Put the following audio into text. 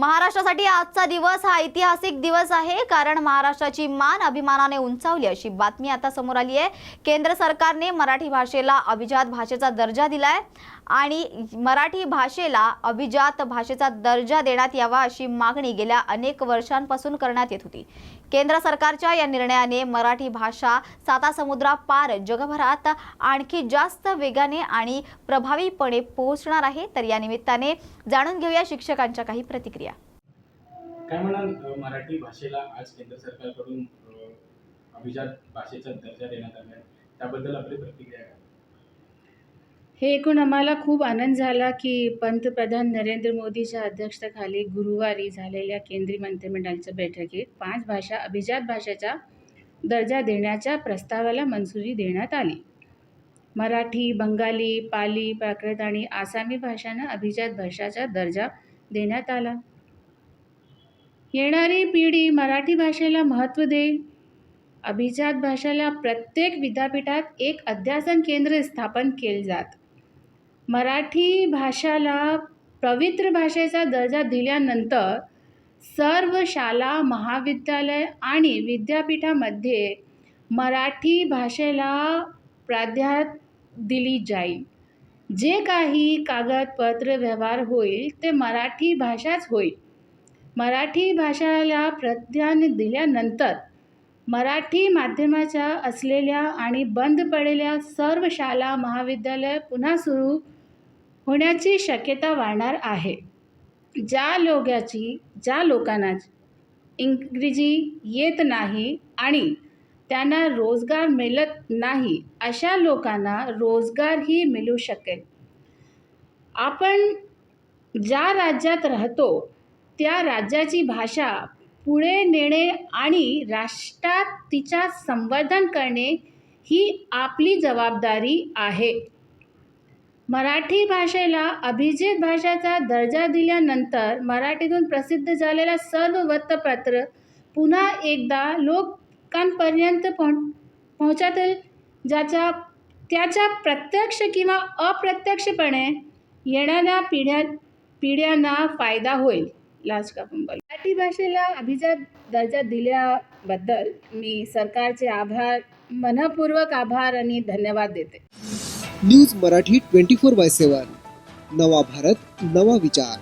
महाराष्ट्रासाठी आजचा दिवस हा ऐतिहासिक दिवस आहे, कारण महाराष्ट्राची मान अभिमानाने उंचावली अशी बातमी आता समोर आली आहे। केंद्र सरकारने मराठी भाषेला अभिजात भाषेचा दर्जा दिलाय आणि मराठी भाषेला अभिजात भाषेचा दर्जा देण्यात यावा अशी मागणी गेल्या अनेक वर्षांपासून करण्यात येत होती। केंद्र सरकारच्या या निर्णयाने मराठी भाषा सातासमुद्रापार जगभरात आणखी जास्त वेगाने आणि प्रभावीपणे पोहोचणार आहे। तर या निमित्ताने जाणून घेऊया शिक्षकांच्या काही प्रतिक्रिया। काय म्हणाल मराठी भाषेला आज केंद्र सरकारकडून अभिजात भाषेचा दर्जा देण्यात आला आहे, त्याबद्दल आपली प्रतिक्रिया काय? हे ऐकून आम्हाला खूप आनंद झाला की पंतप्रधान नरेंद्र मोदीच्या अध्यक्षतेखाली गुरुवारी झालेल्या केंद्रीय मंत्रिमंडळाच्या बैठकीत 5 भाषा अभिजात भाषेचा दर्जा देण्याच्या प्रस्तावाला मंजुरी देण्यात आली। मराठी, बंगाली, पाली, प्राकृत आणि आसामी भाषांना अभिजात भाषेचा दर्जा देण्यात आला। येणारी पिढी मराठी भाषेला महत्त्व देईल। अभिजात भाषेला प्रत्येक विद्यापीठात एक अध्यासन केंद्र स्थापन केले जात। मराठी भाषेला पवित्र भाषेचा दर्जा दिल्यानंतर सर्व शाळा, महाविद्यालय आणि विद्यापीठामध्ये मराठी भाषेला प्राधान्य दिली जाईल। जे काही कागदपत्र व्यवहार होईल ते मराठी भाषाच होईल। मराठी भाषेला प्राधान्य दिल्यानंतर मराठी माध्यमाच्या असलेल्या आणि बंद पडलेल्या सर्व शाळा, महाविद्यालय पुन्हा सुरू होण्याची शक्यता वाढणार आहे। ज्या लोकांना इंग्रजी येत नाही आणि त्यांना रोजगार मिळत नाही, अशा लोकांना रोजगारही मिळू शकेल। आपण ज्या राज्यात राहतो त्या राज्याची भाषा पुढे नेणे आणि राष्ट्रात तिचा संवर्धन करणे ही आपली जबाबदारी आहे। मराठी भाषेला अभिजात भाषेचा दर्जा दिल्यानंतर मराठीतून प्रसिद्ध झालेल्या सर्व वृत्तपत्र पुन्हा एकदा लोकांपर्यंत पोहोचतील, त्याचा प्रत्यक्ष किंवा अप्रत्यक्षपणे येणाऱ्या पिढ्यांना फायदा होईल। मराठी भाषेला अभिजात दर्जा दिल्याबद्दल मी सरकारचे मनपूर्वक आभार आणि धन्यवाद देते। न्यूज मराठी 24/7 नवा भारत, नवा विचार।